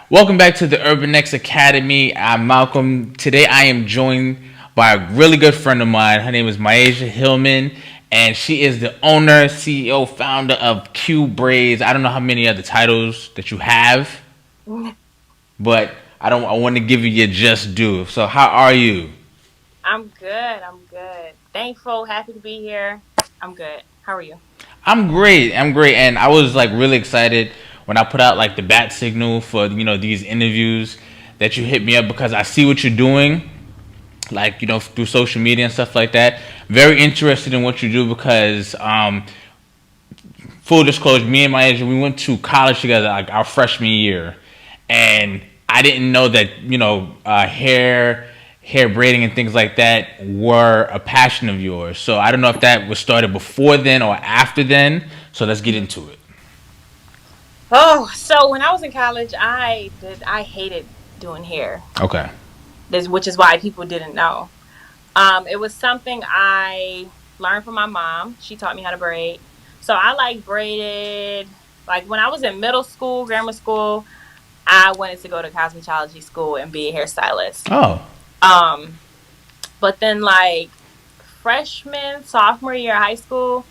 Welcome back to the Urban X Academy. I'm Malcolm. Today I am joined by a really good friend of mine. Her name is Maisha Hillman, and she is the owner, CEO, founder of Cue Braids. I don't know how many other titles that you have, but I don't. I want to give you your just due. So, how are you? I'm good. I'm good. Thankful, happy to be here. I'm good. How are you? I'm great. I'm great, and I was like really excited when I put out like the bat signal for these interviews that you hit me up because I see what you're doing like through social media and stuff like that. Very interested in what you do because full disclosure, me and my agent, we went to college together like our freshman year, and I didn't know that hair braiding and things like that were a passion of yours. So I don't know if that was started before then or after then. So let's get into it. Oh, so when I was in college, I hated doing hair. Okay. Which is why people didn't know. It was something I learned from my mom. She taught me how to braid. So I like braided. Like when I was in middle school, grammar school, I wanted to go to cosmetology school and be a hairstylist. Oh. Um, but then like freshman, sophomore year of high school,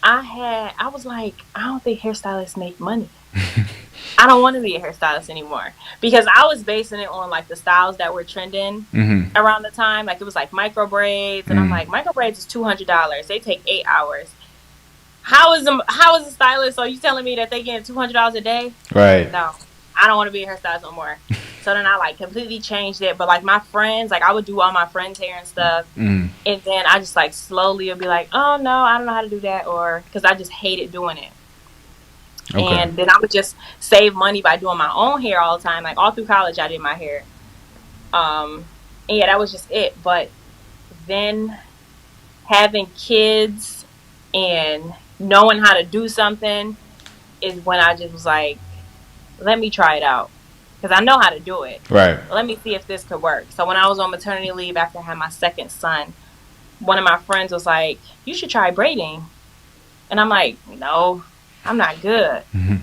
I was like, I don't think hairstylists make money. I don't want to be a hairstylist anymore because I was basing it on like the styles that were trending Mm-hmm. around the time. Like it was like micro braids, and I'm Mm. like, micro braids is $200. They take 8 hours. How is a stylist? Are you telling me that they get $200 a day? Right. No, I don't want to be a hairstylist no more. So then I like completely changed it. But like my friends, like I would do all my friends' hair and stuff. Mm. And then I just like slowly would be like, oh no, I don't know how to do that, or because I just hated doing it. Okay. And then I would just save money by doing my own hair all the time. Like all through college, I did my hair. Um, and yeah, that was just it. But then having kids and knowing how to do something is when I just was like, let me try it out because I know how to do it. Right. Let me see if this could work. So when I was on maternity leave after I had my second son, one of my friends was like, you should try braiding. And I'm like, no, I'm not good. Mm-hmm.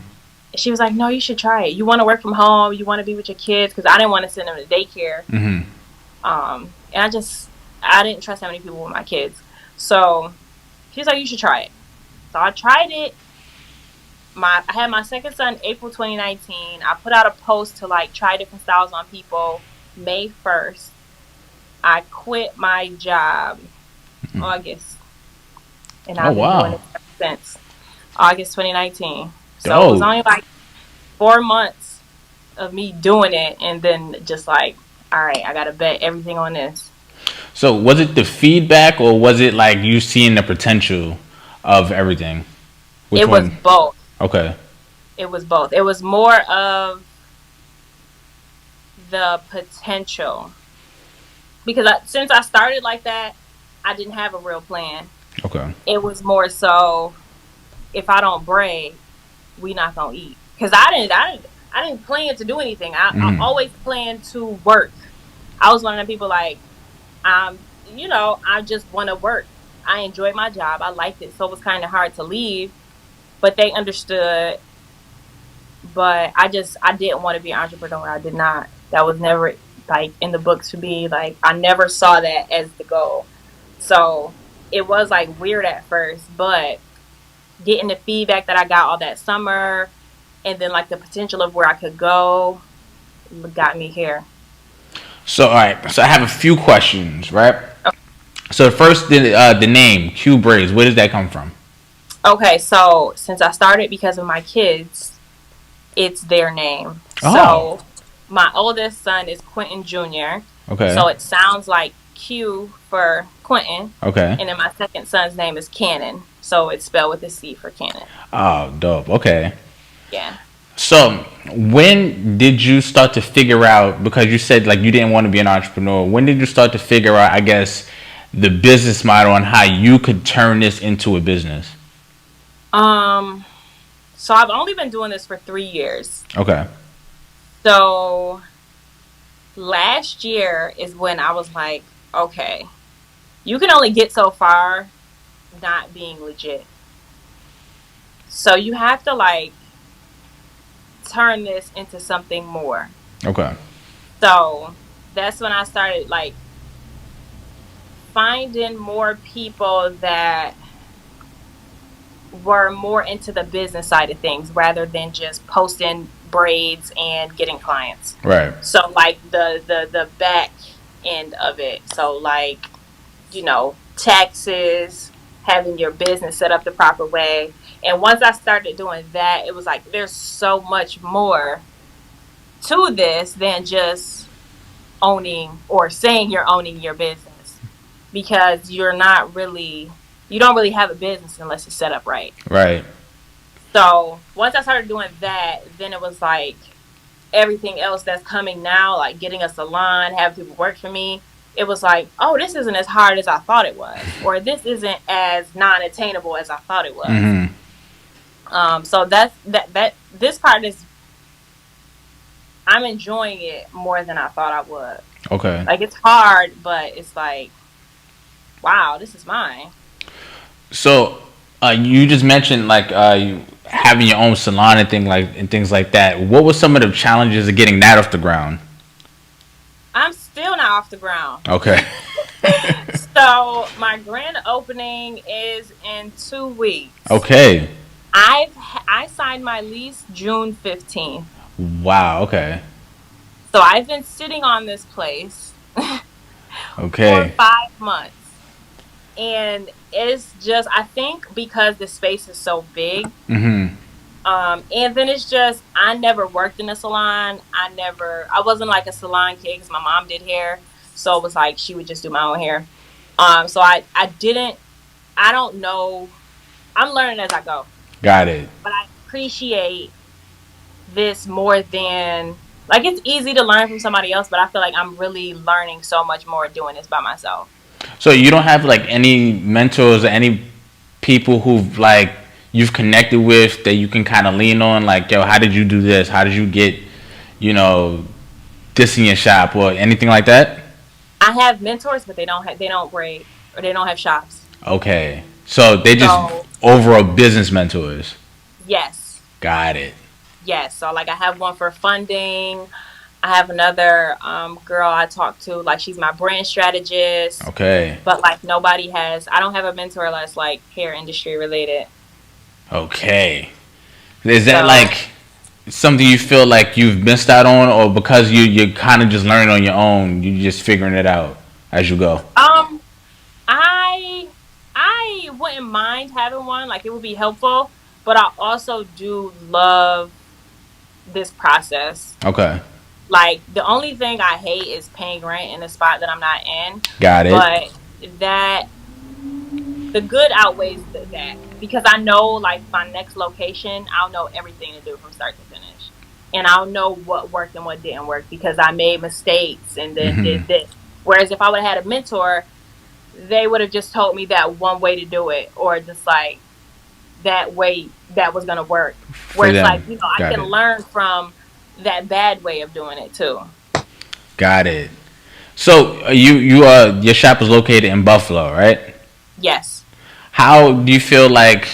She was like, no, you should try it. You want to work from home. You want to be with your kids. Because I didn't want to send them to daycare. Mm-hmm. And I didn't trust that many people with my kids. So she was like, you should try it. So I tried it. I had my second son April 2019. I put out a post to like try different styles on people May 1st. I quit my job August, and Oh I've been doing wow. it ever since August 2019. So it was Dope. only like 4 months of me doing it, and then just like, all right, I gotta bet everything on this. So was it the feedback or was it like you seeing the potential of everything? Which It was one? both. Okay. It was both. It was more of the potential because since I started like that, I didn't have a real plan. Okay. It was more so if I don't braid, we not gonna eat. Because I didn't plan to do anything. I Mm. always planned to work. I was one of the people like, I just want to work. I enjoyed my job. I liked it, so it was kind of hard to leave. But they understood. But I didn't want to be an entrepreneur. I did not. That was never like in the books to be like. I never saw that as the goal. So it was like weird at first, but getting the feedback that I got all that summer, and then like the potential of where I could go, got me here. So all right. So I have a few questions, right? So first, the name Q Braids. Where does that come from? Okay, so since I started because of my kids, it's their name. Oh. So my oldest son is Quentin Jr. Okay. So it sounds like Q for Quentin, Okay. and then my second son's name is Cannon. So it's spelled with a C for Cannon. Oh, dope. Okay. Yeah. So when did you start to figure out? Because you said like you didn't want to be an entrepreneur. When did you start to figure out? I guess the business model and how you could turn this into a business. Um. So I've only been doing this for 3 years. Okay. So last year is when I was like, okay, you can only get so far not being legit. So you have to like turn this into something more. Okay. So that's when I started like finding more people that were more into the business side of things rather than just posting braids and getting clients. Right. So like the back end of it. So like, taxes, having your business set up the proper way. And once I started doing that, it was like there's so much more to this than just owning or saying you're owning your business, because you don't really have a business unless it's set up right. Right. So once I started doing that, then it was like everything else that's coming now, like getting a salon, having people work for me. It was like, oh, this isn't as hard as I thought it was, or this isn't as non-attainable as I thought it was. Mm-hmm. So that this part is, I'm enjoying it more than I thought I would. Okay. Like it's hard, but it's like, wow, this is mine. So, you just mentioned like you having your own salon and things like that. What were some of the challenges of getting that off the ground? I'm still not off the ground. Okay. So my grand opening is in 2 weeks. Okay. I signed my lease June 15th. Wow. Okay. So I've been sitting on this place for Okay. 5 months. And it's just, I think because the space is so big, Mm-hmm. and then it's just, I never worked in a salon. I wasn't like a salon kid because my mom did hair. So it was like she would just do my own hair. So I don't know. I'm learning as I go. Got it. But I appreciate this more than, like, it's easy to learn from somebody else, but I feel like I'm really learning so much more doing this by myself. So you don't have like any mentors or any people who've like you've connected with that you can kind of lean on, like, yo, how did you do this? How did you get, you know, this in your shop or anything like that? I have mentors, but they don't braid or they don't have shops. Okay. So they just So overall business mentors. yes, Got it. yes. So like I have one for funding. I have another girl I talk to, like she's my brand strategist. Okay. But like nobody has. I don't have a mentor that's like hair industry related. Okay. Is that So like something you feel like you've missed out on, or because you're kind of just learning on your own, you just figuring it out as you go? um, I I wouldn't mind having one. Like it would be helpful, but I also do love this process. Okay. Like the only thing I hate is paying rent in a spot that I'm not in, Got it. but that the good outweighs that, because I know like my next location, I'll know everything to do from start to finish, and I'll know what worked and what didn't work because I made mistakes and then Hmm. did this. Whereas if I would have had a mentor, they would have just told me that one way to do it, or just like that way that was gonna work. For Where it's like, them. I Got can it. learn from that bad way of doing it too. Got it. So your shop is located in Buffalo, right? Yes. How do you feel like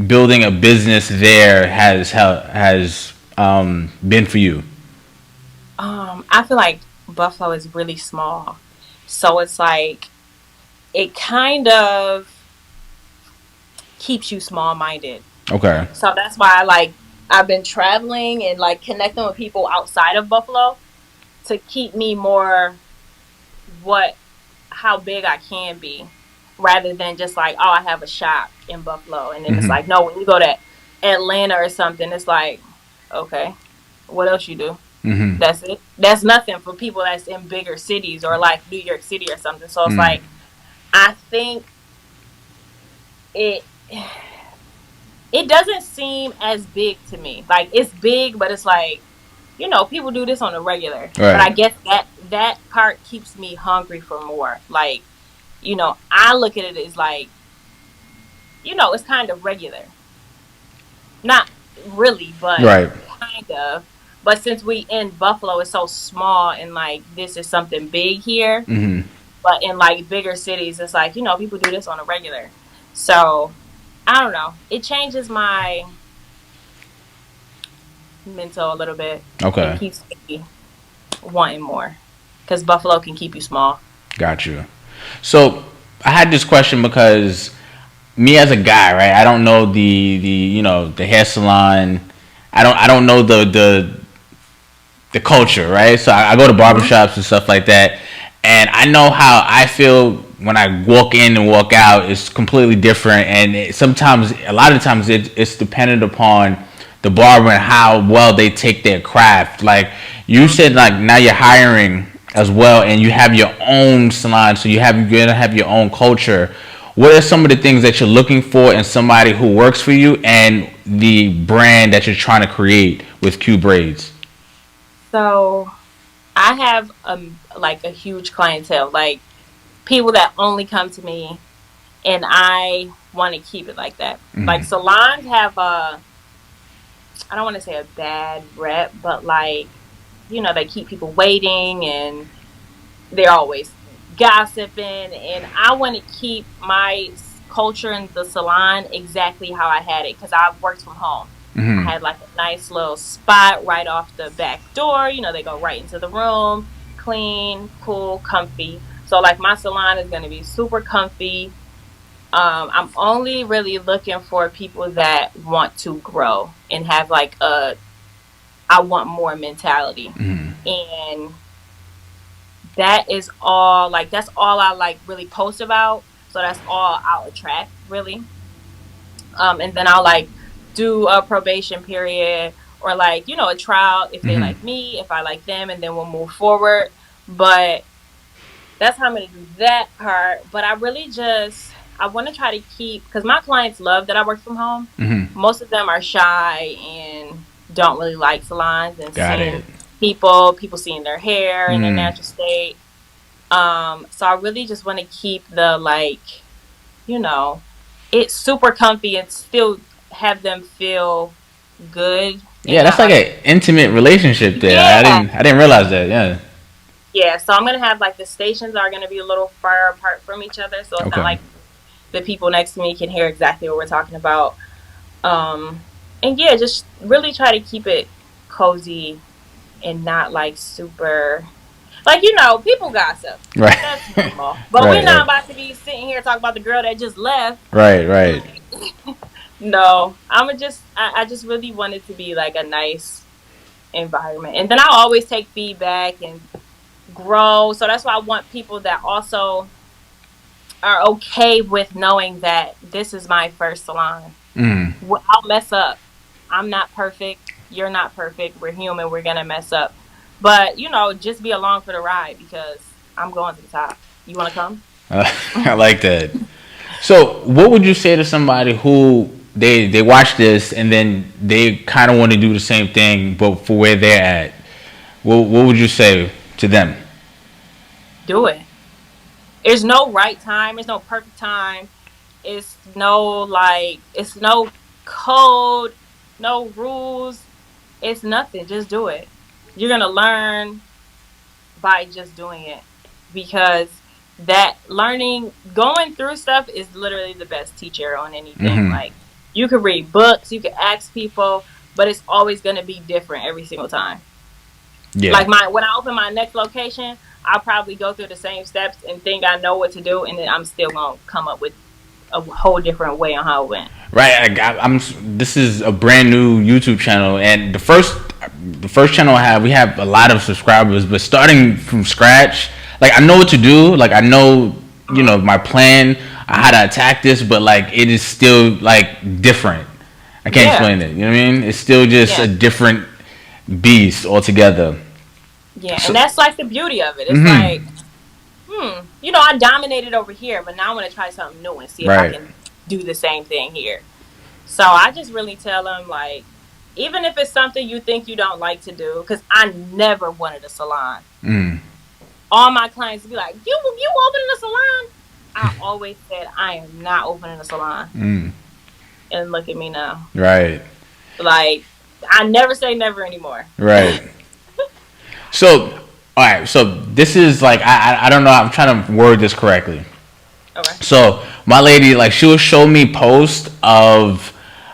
building a business there has been for you? I feel like Buffalo is really small. So it's like it kind of keeps you small minded. Okay. So that's why I've been traveling and like connecting with people outside of Buffalo to keep me more what how big I can be, rather than just like, oh, I have a shop in Buffalo, and then it's Hmm. like, no, when you go to Atlanta or something, it's like, okay, what else you do? Hmm. That's it. That's nothing for people that's in bigger cities or like New York City or something. So it's Mm. like I think it it doesn't seem as big to me. Like it's big, but it's like, people do this on a regular. But I Right. guess that part keeps me hungry for more. Like, I look at it as like, it's kind of regular. Not really, but Right. kind of. But since we in Buffalo is so small and like this is something big here, Hmm. but in like bigger cities, it's like, people do this on a regular. So I don't know. It changes mental a little bit and Okay. keeps me wanting more. Because Buffalo can keep you small. Got you. So I had this question because me as a guy, right? I don't know the the hair salon. I don't know the culture, right? So I go to Hmm. barbershops and stuff like that, and I know how I feel when I walk in and walk out is completely different. And sometimes, a lot of times, it's dependent upon the barber and how well they take their craft. Like you said, like now you're hiring as well, and you have your own salon, so you're gonna have your own culture. What are some of the things that you're looking for in somebody who works for you, and the brand that you're trying to create with Q Braids? So I have like a huge clientele, like people that only come to me, and I want to keep it like that. Like salons have I don't want to say a bad rep, but like they keep people waiting and they're always gossiping, and I want to keep my culture in the salon exactly how I had it because I worked from home. I Mm-hmm. had like a nice little spot right off the back door. They go right into the room, clean, cool, comfy. So like my salon is going to be super comfy. I'm only really looking for people that want to grow and have like a I want more mentality. And that is all like that's all I like really post about. So that's all I'll attract really. And then I'll like do a probation period or like, a trial if they Mm-hmm. like me, if I like them, and then we'll move forward. But that's how I'm gonna do that part. But I really just I want to try to keep because my clients love that I work from home. Mm-hmm. Most of them are shy and don't really like salons and Got seeing it. people seeing their hair in their Mm. natural state. So I really just want to keep the like, you know, it's super comfy and still have them feel good and Yeah, that's not like like an intimate relationship there. I yeah. didn't I didn't realize that. Yeah. Yeah, so I'm gonna have like the stations are gonna be a little far apart from each other, so it's not Okay. like the people next to me can hear exactly what we're talking about. Um, and yeah, just really try to keep it cozy and not like super like people gossip. Right. That's normal, but we're Right. not Right. about to be sitting here talking about the girl that just left. Right. Right. No, I just really want it to be like a nice environment, and then I'll always take feedback and grow. So that's why I want people that also are okay with knowing that this is my first salon. Mm. I'll mess up. I'm not perfect. You're not perfect. We're human. We're gonna mess up. But just be along for the ride because I'm going to the top. You want to come? I like that. So, what would you say to somebody who they watch this and then they kind of want to do the same thing, but for where they're at? What would you say to them? Do it. There's no right time. There's no perfect time. It's no code, no rules. It's nothing. Just do it. You're gonna learn by just doing it because that learning going through stuff is literally the best teacher on anything. Mm-hmm. Like you could read books, you could ask people, but it's always going to be different every single time. Yeah. Like my when I open my next location, I'll probably go through the same steps and think I know what to do, and then I'm still going to come up with a whole different way on how it went. Right. I'm. This is a brand new YouTube channel, and the first channel we have a lot of subscribers, but starting from scratch, like I know what to do. Like I know, my plan, how to attack this, but like it is still like different. I can't Yeah. explain it. You know what I mean? It's still just Yeah. a different beast altogether. Yeah, and So, that's like the beauty of it. It's mm-hmm. like I dominated over here, but now I want to try something new and see if I Right. can do the same thing here. So I just really tell them, like, even if it's something you think you don't like to do, because I never wanted a salon. Mm. All my clients be like, "You opening a salon?" I always said I am not opening a salon, Mm. and look at me now. Right. Like I never say never anymore. Right. So, all right. So this is like I don't know. I'm trying to word this correctly. Okay. So my lady, like, she'll show me posts of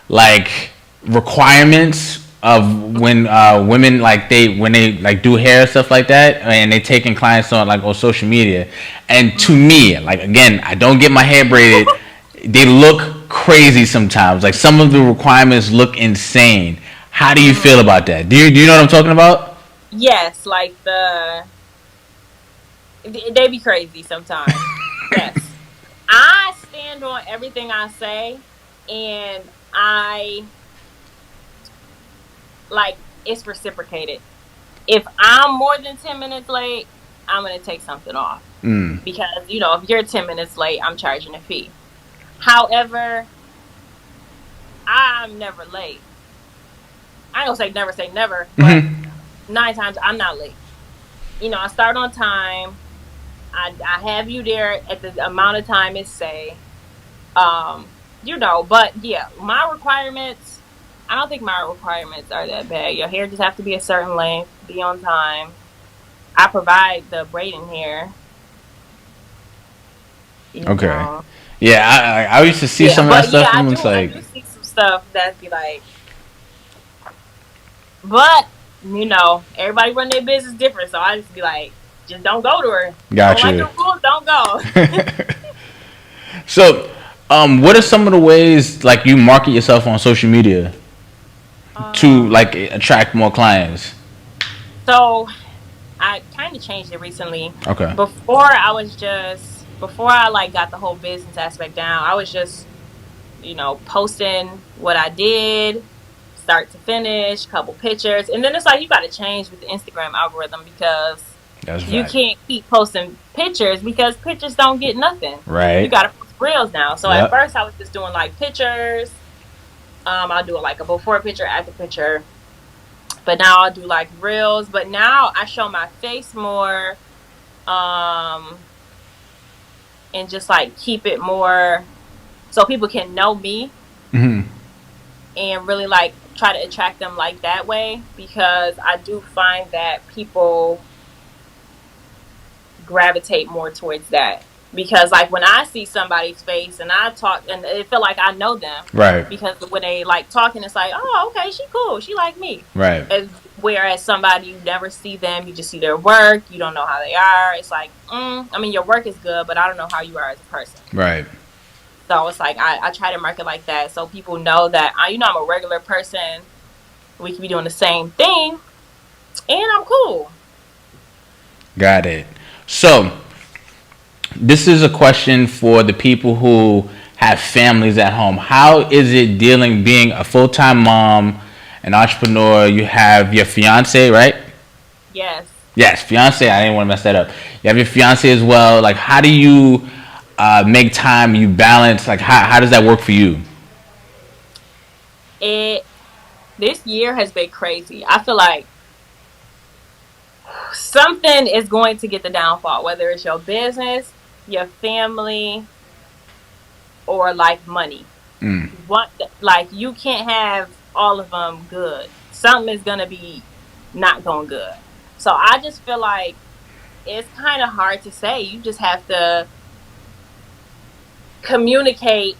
like requirements of when women like when they like do hair and stuff like that, and they taking clients on like on social media. And to me, like again, I don't get my hair braided. They look crazy sometimes. Like some of the requirements look insane. How do you feel about that? Do you know what I'm talking about? Yes, like they be crazy sometimes. Yes. I stand on everything I say, and I like it's reciprocated. If I'm more than 10 minutes late, I'm going to take something off because, if you're 10 minutes late, I'm charging a fee. However, I'm never late. I don't say never, but 9 times I'm not late. I start on time. I have you there at the amount of time it say. But yeah, my requirements, I don't think my requirements are that bad. Your hair just have to be a certain length, be on time. I provide the braiding hair. Okay. Yeah, I used to see Yeah, some of that but yeah, stuff, and it's I like, do see some stuff that be like, but everybody run their business different, so I just be like, just don't go to her. Don't got like the you. rules, don't go. So, what are some of the ways like you market yourself on social media to um, like attract more clients? so I kind of changed it recently. Okay. Before I like got the whole business aspect down, I was just posting what I did, start to finish, couple pictures, and then it's like you got to change with the Instagram algorithm because That's you right. can't keep posting pictures because pictures don't get nothing. You Right. got to post reels now. So at Yep. first I was just doing like pictures. I'll do like a before picture, after picture, but now I'll do like reels. But now I show my face more, um, and just like keep it more so people can know me and really like try to attract them like that way because I do find that people gravitate more towards that because like when I see somebody's face and I talk and it feel like I know them Right. because when they like talking it's like, oh, okay, she cool, she like me. Right. Whereas somebody, you never see them, you just see their work, you don't know how they are. It's like, I mean, your work is good, but I don't know how you are as a person. Right. So it's like I try to market like that so people know that I'm a regular person. We can be doing the same thing, and I'm cool. Got it. So, this is a question for the people who have families at home. How is it dealing being a full time mom, an entrepreneur? You have your fiance, right? Yes. Yes, fiance. I didn't want to mess that up. You have your fiance as well. Like, how do you make time? You balance. Like, how does that work for you? It This year has been crazy. I feel like something is going to get the downfall, whether it's your business, your family, or like money. What like you can't have all of them good. Something is gonna be not going good. So I just feel like it's kind of hard to say. You just have to communicate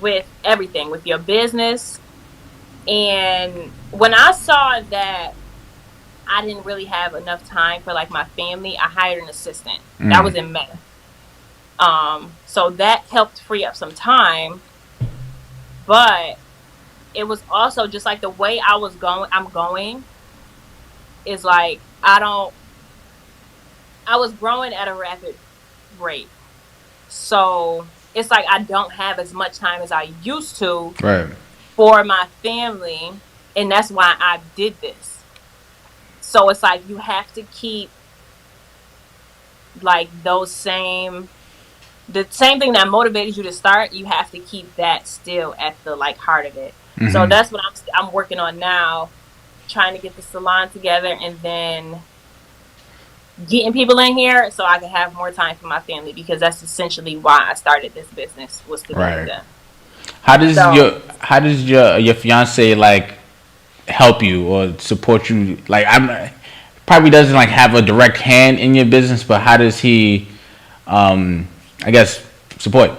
with everything, with your business. And when I saw that I didn't really have enough time for like my family, I hired an assistant. That was in May. So that helped free up some time, but it was also just like the way I'm going is like I was growing at a rapid rate. So it's like I don't have as much time as I used to Right. for my family, and that's why I did this. So it's like you have to keep like the same thing that motivated you to start, you have to keep that still at the like heart of it. So that's what I'm working on now, trying to get the salon together and then getting people in here so I can have more time for my family because that's essentially why I started this business was to be with Right. them. So How does your fiance like help you or support you? Like I'm probably doesn't like have a direct hand in your business, but how does he, I guess, support?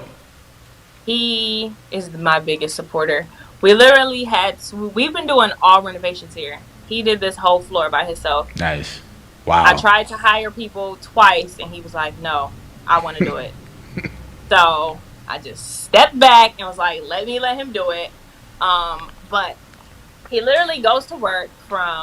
he is my biggest supporter. We literally we've been doing all renovations here. He did this whole floor by himself. Nice. I Wow. tried to hire people twice, and he was like, "No, I want to do it." So I just stepped back and was like, let him do it. But he literally goes to work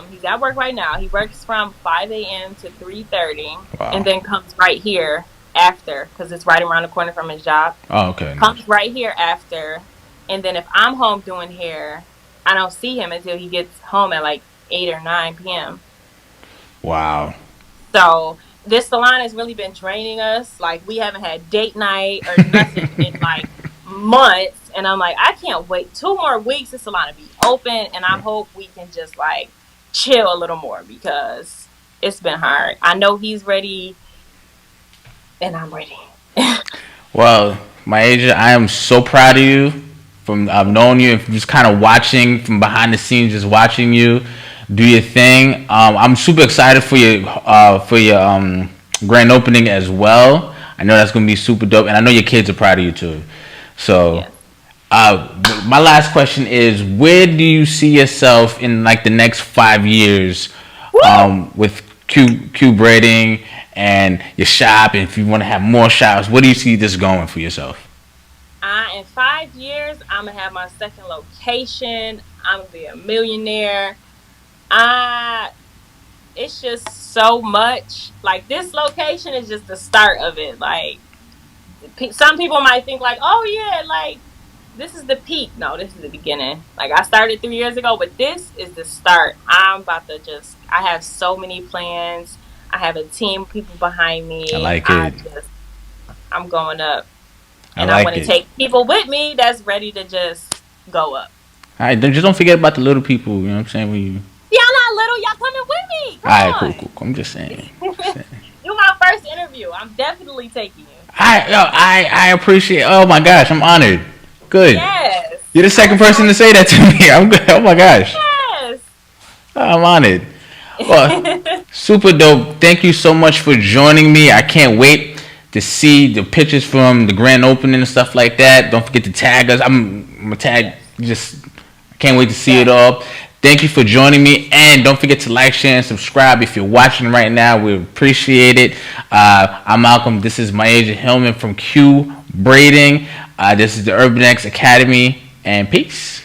he's at work right now. He works from 5 a.m. to 3:30, and Wow. then comes right here after, because it's right around the corner from his job. Oh, okay. Comes right here after, and then if I'm home doing hair, I don't see him until he gets home at like 8 or 9 p.m. Wow. So this salon has really been draining us. Like, we haven't had date night or nothing in like months. And I'm like, I can't wait 2 more weeks this salon to be open. And I hope we can just like chill a little more, because it's been hard. I know he's ready and I'm ready. Well, Maisha, I am so proud of you. From I've known you and just kind of watching from behind the scenes, just watching you do your thing. I'm super excited for your grand opening as well. I know that's gonna be super dope, and I know your kids are proud of you too. So, Yes. my last question is: where do you see yourself in like the next 5 years, Woo! with Cue braiding and your shop? And if you want to have more shops, where do you see this going for yourself? In 5 years, I'm gonna have my second location. I'm gonna be a millionaire. I It's just so much. Like, this location is just the start of it. Like, some people might think like, oh yeah, like this is the peak. No, this is the beginning. Like, I started 3 years ago, but this is the start. I'm about to just. I have so many plans. I have a team of people behind I me. like it. I'm going up, I and I like want to it. take people with me that's ready to just go up. All right, just don't forget about the little people. You know what I'm saying? When you, Y'all not little. Y'all coming with me. all right, cool, cool, cool. I'm just saying. Just Come saying. on. You my first interview. I'm definitely taking you. I appreciate. Oh my gosh, I'm honored. Good. Yes. You're the I'm second person to say that so to me. I'm good. Oh my gosh, I'm honored. Well, excited. super dope. Thank you so much for joining me. I can't wait to see the pictures from the grand opening and stuff like that. Don't forget to tag us. I'm gonna tag. Yes. Just I can't wait to see it Yes. all. Thank you for joining me, and don't forget to like, share, and subscribe if you're watching right now. We appreciate it. I'm Malcolm. This is Maisha Hillman from Cue Braiding. This is the Urban X Academy, and peace.